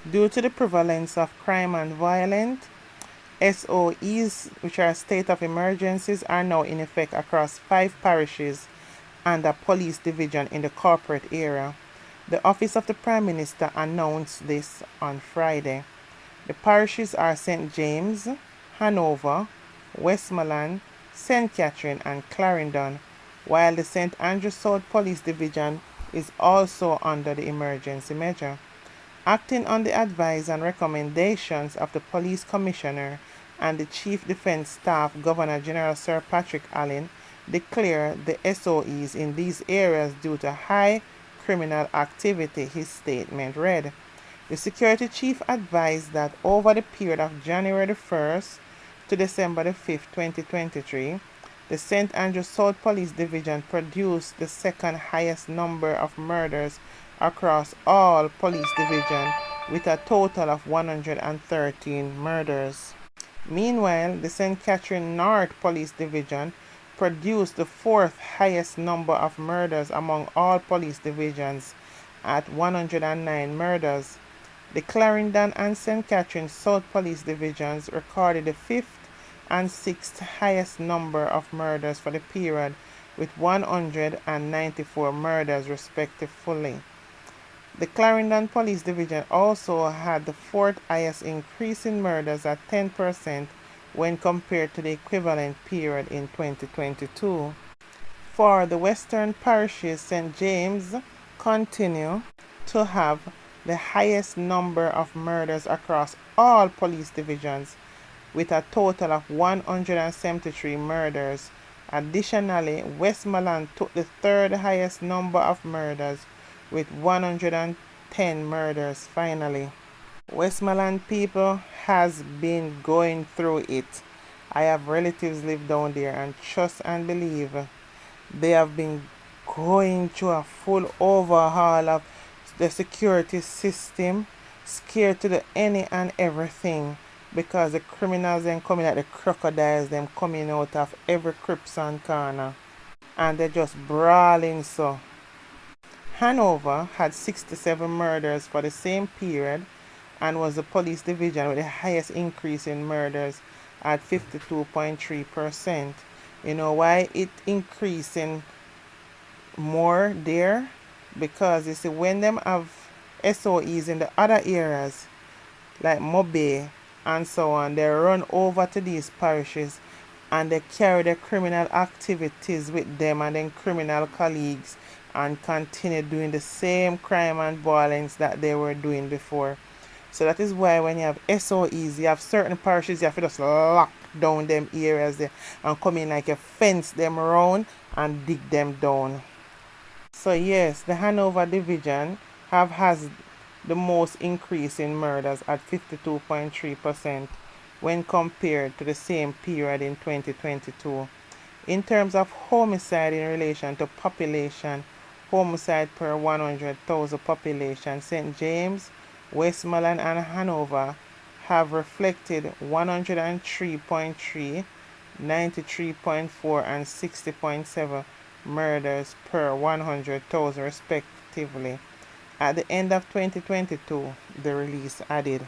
Due to the prevalence of crime and violence, SOE'S, which are state of emergencies, are now in effect across 5 parishes and a police division in the corporate area. The office of the Prime Minister announced this on Friday. The parishes are St. James, Hanover, Westmoreland, St. Catherine, and Clarendon, while the St. Andrew South Police Division is also under the emergency measure. Acting on the advice and recommendations of the Police Commissioner and the Chief Defense Staff, Governor General Sir Patrick Allen declared the SOEs in these areas due to high criminal activity, his statement read. The security chief advised that over the period of January the 1st to December the 5th, 2023, the St. Andrew South Police Division produced the second highest number of murders across all police divisions, with a total of 113 murders. Meanwhile, the St. Catherine North Police Division produced the fourth highest number of murders among all police divisions at 109 murders. The Clarendon and St. Catherine South Police Divisions recorded the fifth and sixth highest number of murders for the period, with 194 murders respectively. The Clarendon Police Division also had the fourth highest increase in murders at 10% when compared to the equivalent period in 2022. For the Western parishes, St. James continue to have the highest number of murders across all police divisions, with a total of 173 murders. Additionally, Westmoreland took the third highest number of murders, with 110 murders. Finally, Westmoreland people has been going through it. I have relatives live down there, and trust and believe they have been going through a full overhaul of the security system, scared to the any and everything, because the criminals them coming like the crocodiles, them coming out of every crips and corner, and they're just brawling. So Hanover had 67 murders for the same period and was the police division with the highest increase in murders at 52.3%. You know why it increasing more there? Because you see, when them have SOEs in the other areas like Mobe and so on, they run over to these parishes and they carry their criminal activities with them and then criminal colleagues, and continue doing the same crime and violence that they were doing before. So that is why when you have SOEs, you have certain parishes, you have to just lock down them areas there and come in like a fence them around and dig them down. So yes, the Hanover division has the most increase in murders at 52.3% when compared to the same period in 2022. In terms of homicide in relation to population, homicide per 100,000 population, St. James, Westmoreland, and Hanover have reflected 103.3, 93.4, and 60.7 murders per 100,000 respectively. At the end of 2022, the release added.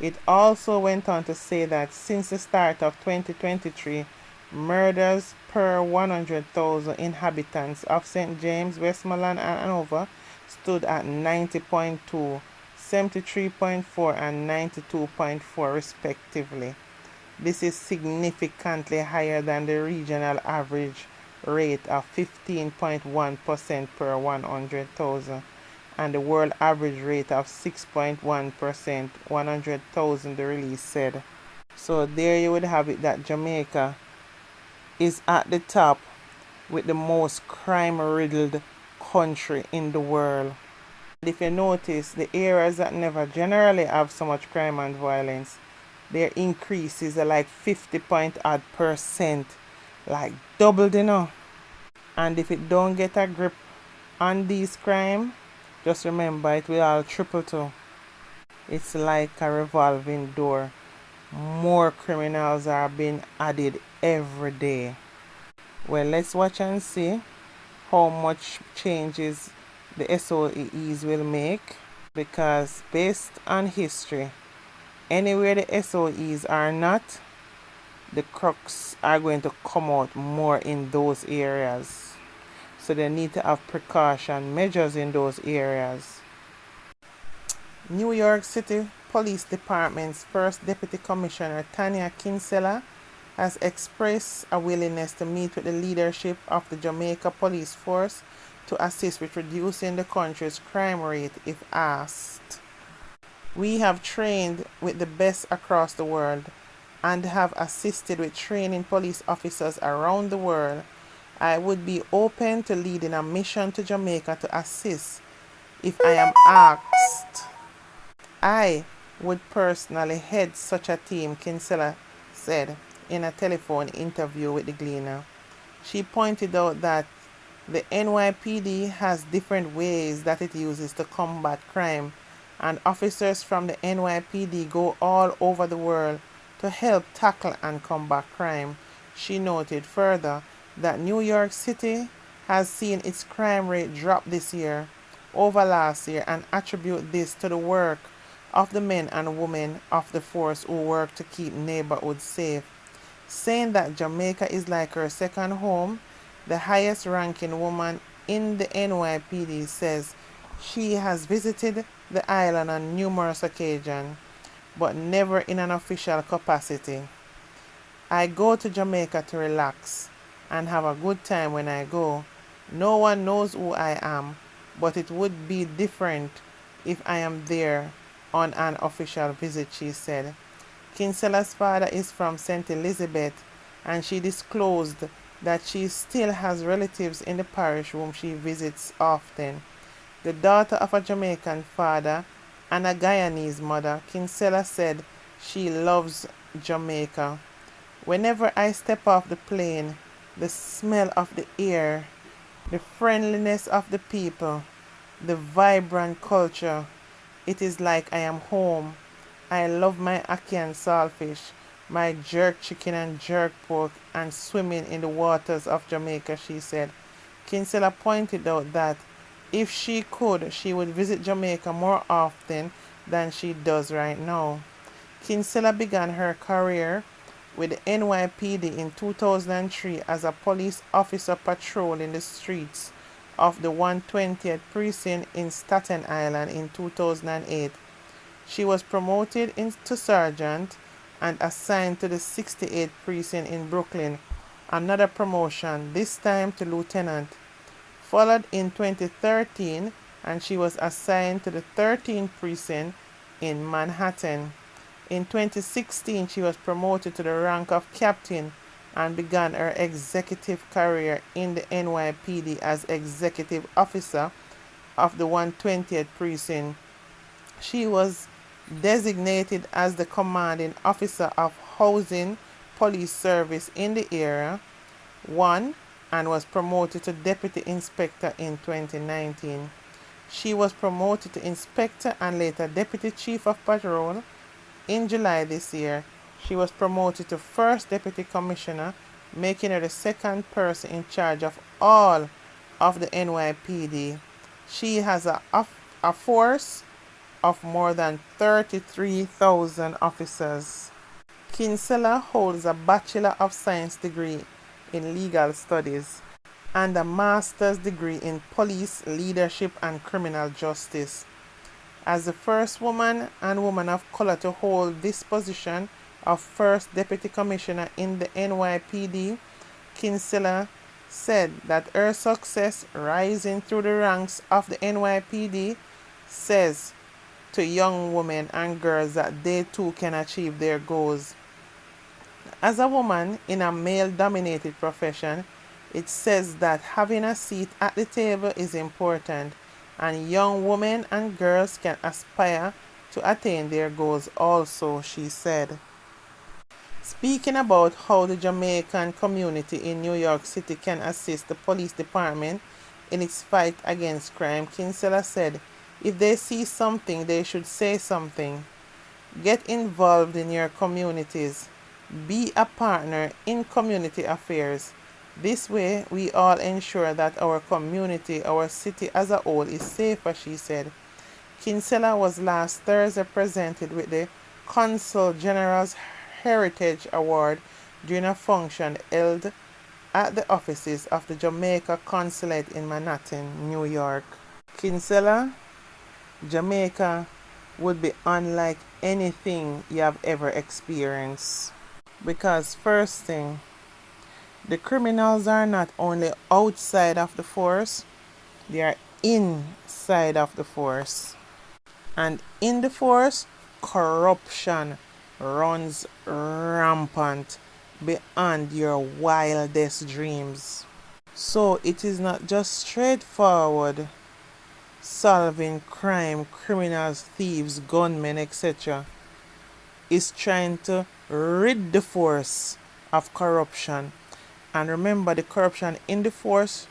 It also went on to say that since the start of 2023, murders per 100,000 inhabitants of St. James, Westmoreland, and Hanover stood at 90.2, 73.4, and 92.4 respectively. This is significantly higher than the regional average rate of 15.1% per 100,000 and the world average rate of 6.1%, 100,000, the release said. So there you would have it, that Jamaica is at the top with the most crime-riddled country in the world. If you notice, the areas that never generally have so much crime and violence, their increases are like 50% like doubled, you know. And if it don't get a grip on these crime, just remember it will all triple too. It's like a revolving door. More criminals are being added every day. Well, let's watch and see how much changes the SOEs will make because based on history, anywhere the SOEs are not, the crooks are going to come out more in those areas. So they need to have precaution measures in those areas. New York City Police Department's first Deputy Commissioner Tanya Kinsella has expressed a willingness to meet with the leadership of the Jamaica Police Force to assist with reducing the country's crime rate if asked. We have trained with the best across the world and have assisted with training police officers around the world. I would be open to leading a mission to Jamaica to assist if I am asked. I would personally head such a team, Kinsella said in a telephone interview with the Gleaner. She pointed out that the NYPD has different ways that it uses to combat crime, and officers from the NYPD go all over the world to help tackle and combat crime. She noted further that New York City has seen its crime rate drop this year over last year and attribute this to the work of the men and women of the force who work to keep neighborhoods safe. Saying that Jamaica is like her second home, the highest ranking woman in the NYPD says she has visited the island on numerous occasions, but never in an official capacity. I go to Jamaica to relax and have a good time when I go. No one knows who I am, but it would be different if I am there on an official visit, she said. Kinsella's father is from St. Elizabeth, and she disclosed that she still has relatives in the parish whom she visits often. The daughter of a Jamaican father and a Guyanese mother, Kinsella said she loves Jamaica. Whenever I step off the plane, the smell of the air, the friendliness of the people, the vibrant culture, it is like I am home. I love my ackee and saltfish, my jerk chicken and jerk pork, and swimming in the waters of Jamaica, she said. Kinsella pointed out that if she could, she would visit Jamaica more often than she does right now. Kinsella began her career with the NYPD in 2003 as a police officer patrolling the streets of the 120th Precinct in Staten Island in 2008. She was promoted to sergeant and assigned to the 68th Precinct in Brooklyn, another promotion, this time to lieutenant. Followed in 2013, and she was assigned to the 13th Precinct in Manhattan. In 2016, she was promoted to the rank of captain and began her executive career in the NYPD as executive officer of the 120th Precinct. She was designated as the commanding officer of Housing Police Service in the area 1 and was promoted to deputy inspector in 2019. She was promoted to inspector and later deputy chief of patrol. In July this year, she was promoted to first deputy commissioner, making her the second person in charge of all of the NYPD. She has a force of more than 33,000 officers. Kinsella holds a Bachelor of Science degree in Legal Studies and a Master's degree in Police Leadership and Criminal Justice. As the first woman and woman of color to hold this position of First Deputy Commissioner in the NYPD, Kinsella said that her success rising through the ranks of the NYPD says to young women and girls that they too can achieve their goals. As a woman in a male-dominated profession, it says that having a seat at the table is important, and young women and girls can aspire to attain their goals also, she said. Speaking about how the Jamaican community in New York City can assist the police department in its fight against crime, Kinsella said, if they see something, they should say something. Get involved in your communities. Be a partner in community affairs. This way, we all ensure that our community, our city as a whole, is safer, she said. Kinsella was last Thursday presented with the Consul General's Heritage Award during a function held at the offices of the Jamaica Consulate in Manhattan, New York. Kinsella, Jamaica would be unlike anything you have ever experienced. Because first thing, the criminals are not only outside of the force, they are inside of the force. And in the force, corruption runs rampant beyond your wildest dreams. So it is not just straightforward solving crime, criminals, thieves, gunmen, etc. It's trying to rid the force of corruption. And remember, the corruption in the force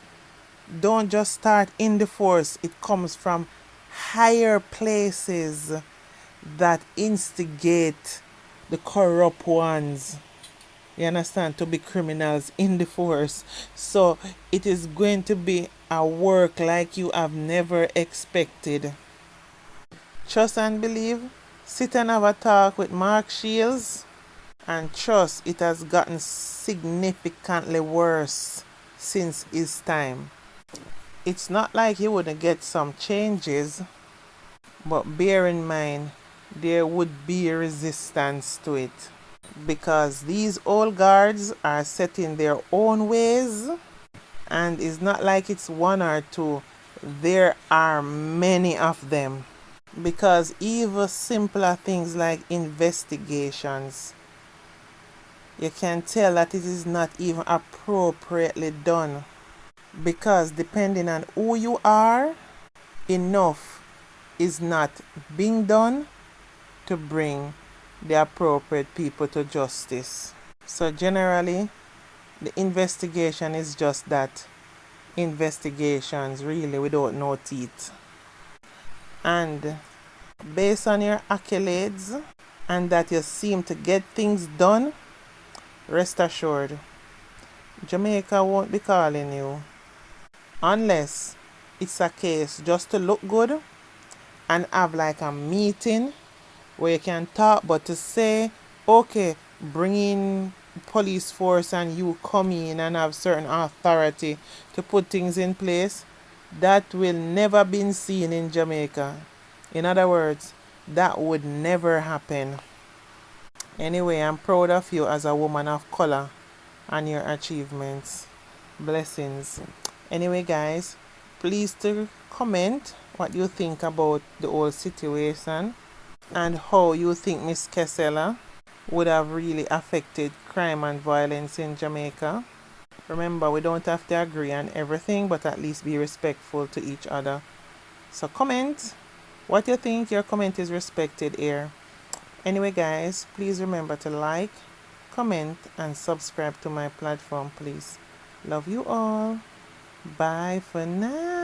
don't just start in the force. It comes from higher places that instigate the corrupt ones, you understand, to be criminals in the force. So it is going to be a work like you have never expected. Trust and believe. Sit and have a talk with Mark Shields, and trust, it has gotten significantly worse since his time. It's not like he wouldn't get some changes, but bear in mind there would be resistance to it, because these old guards are set in their own ways, and it's not like it's one or two. There are many of them, because even simpler things like investigations, you can tell that it is not even appropriately done, because depending on who you are, enough is not being done to bring the appropriate people to justice. So generally, the investigation is just that, investigations really without no teeth. And based on your accolades and that you seem to get things done, rest assured, Jamaica won't be calling you unless it's a case just to look good and have like a meeting where you can talk, but to say, okay, bring in police force and you come in and have certain authority to put things in place, that will never be seen in Jamaica. In other words, that would never happen. Anyway, I'm proud of you as a woman of color and your achievements. Blessings. Anyway, guys, please to comment what you think about the whole situation and how you think Miss Kinsella would have really affected crime and violence in Jamaica. Remember, we don't have to agree on everything, but at least be respectful to each other. So comment what you think. Your comment is respected here. Anyway, guys, please remember to like, comment, and subscribe to my platform, please. Love you all. Bye for now.